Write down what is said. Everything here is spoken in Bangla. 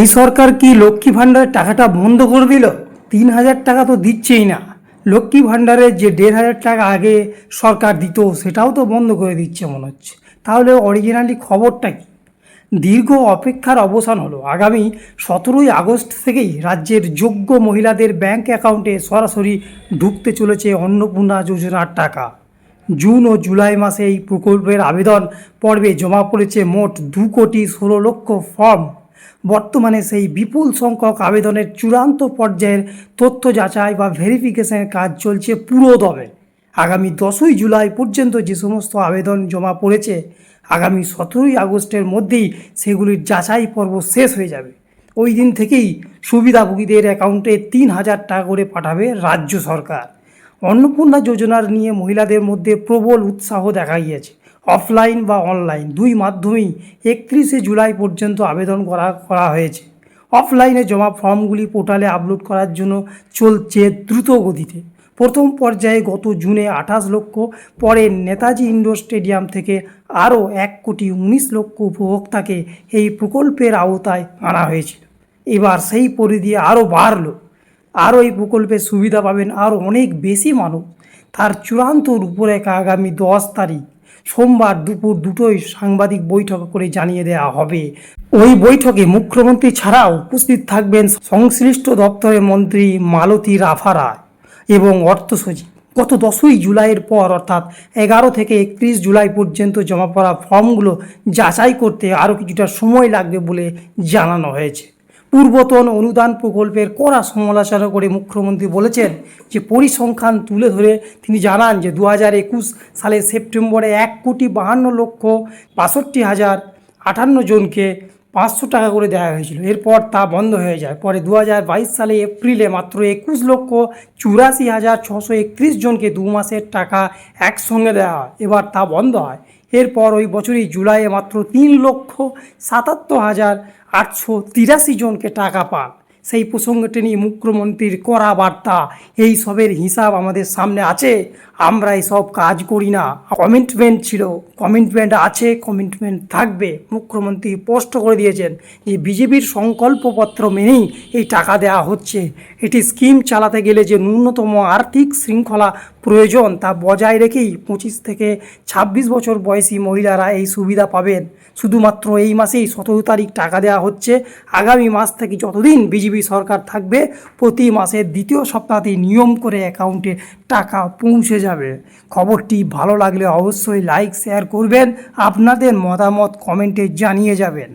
এই সরকার কি লক্ষ্মী ভাণ্ডারের টাকাটা বন্ধ করে দিল? 3,000 টাকা তো দিচ্ছেই না। লক্ষ্মী ভাণ্ডারের যে 1,500 টাকা আগে সরকার দিত সেটাও তো বন্ধ করে দিচ্ছে মনে হচ্ছে। তাহলে অরিজিনালি খবরটা কি? দীর্ঘ অপেক্ষার অবসান হলো। আগামী 17ই আগস্ট থেকেই রাজ্যের যোগ্য মহিলাদের ব্যাংক অ্যাকাউন্টে সরাসরি ঢুকতে চলেছে অন্নপূর্ণা যোজনার টাকা। জুন ও জুলাই মাসে এই প্রকল্পের আবেদন পর্বে জমা পড়েছে মোট 2,16,00,000 ফর্ম। বর্তমানে সেই বিপুল সংখ্যক আবেদনের চূড়ান্ত পর্যায়ের তথ্য যাচাই বা ভেরিফিকেশনের কাজ চলছে পুরোদমে। আগামী 10ই জুলাই পর্যন্ত যে সমস্ত আবেদন জমা পড়েছে, আগামী 17ই আগস্টের মধ্যেই সেগুলির যাচাই পর্ব শেষ হয়ে যাবে। ওই দিন থেকেই সুবিধাভোগীদের অ্যাকাউন্টে 3,000 টাকা করে পাঠাবে রাজ্য সরকার। অন্নপূর্ণা যোজনার নিয়ে মহিলাদের মধ্যে প্রবল উৎসাহ দেখা গিয়েছে। অফলাইন বা অনলাইন দুই মাধ্যমেই 31শে জুলাই পর্যন্ত আবেদন করা হয়েছে। অফলাইনে জমা ফর্মগুলি পোর্টালে আপলোড করার জন্য চলছে দ্রুত গতিতে। প্রথম পর্যায়ে গত জুনে 28 লক্ষ, পরে নেতাজি ইন্ডোর স্টেডিয়াম থেকে আরও 1,19,00,000 উপভোক্তাকে এই প্রকল্পের আওতায় আনা হয়েছিল। এবার সেই পরিধি আরও বাড়ল। আরও এই প্রকল্পের সুবিধা পাবেন আরও অনেক বেশি মানুষ। তার চূড়ান্ত রূপরেখা আগামী 10 তারিখ সোমবার দুপুর 2টোয় সাংবাদিক বৈঠক করে জানিয়ে দেওয়া হবে। ওই বৈঠকে মুখ্যমন্ত্রী ছাড়াও উপস্থিত থাকবেন সংশ্লিষ্ট দপ্তরের মন্ত্রী মালতী রায় এবং অর্থ সচিব। গত 10ই জুলাইয়ের পর অর্থাৎ 11 থেকে 31 জুলাই পর্যন্ত জমা পড়া ফর্মগুলো যাচাই করতে আরও কিছুটা সময় লাগবে বলে জানানো হয়েছে। পূর্বতন অনুদান প্রকল্পের কড়া সমালোচনা করে মুখ্যমন্ত্রী বলেছেন যে পরিসংখ্যান তুলে ধরে তিনি জানান যে 2021 সালের সেপ্টেম্বরে 1,52,62,058 জনকে 500 টাকা করে দেওয়া হয়েছিল। এরপর তা বন্ধ হয়ে যায়। পরে 2022 সালে এপ্রিলে মাত্র 21,84,631 জনকে 2 মাসের টাকা একসঙ্গে দেওয়া হয়। এবার তা বন্ধ হয়। এরপর ওই বছরই জুলাইয়ে মাত্র 3,77,883 জনকে টাকা পান। সেই প্রসঙ্গটি নিয়ে মুখ্যমন্ত্রীর কড়া বার্তা, এই সবের হিসাব আমাদের সামনে আছে, আমরা এসব কাজ করি না। কমিটমেন্ট ছিল, কমিটমেন্ট আছে, কমিটমেন্ট থাকবে। মুখ্যমন্ত্রী স্পষ্ট করে দিয়েছেন যে বিজেপির সংকল্পপত্র মেনেই এই টাকা দেওয়া হচ্ছে। এটি স্কিম চালাতে গেলে যে ন্যূনতম আর্থিক শৃঙ্খলা প্রয়োজন তা বজায় রেখেই 25 থেকে 26 বছর বয়সী মহিলারা এই সুবিধা পাবেন। শুধুমাত্র এই মাসেই 17 তারিখ টাকা দেওয়া হচ্ছে। আগামী মাস থেকে যতদিন বিজেপি সরকার থাকবে প্রতি মাসের দ্বিতীয় সপ্তাহতেই নিয়ম করে অ্যাকাউন্টে টাকা পৌঁছে যাবে। খবরটি ভালো লাগলে অবশ্যই লাইক শেয়ার করবেন, আপনাদের মতামত কমেন্টে জানিয়ে যাবেন।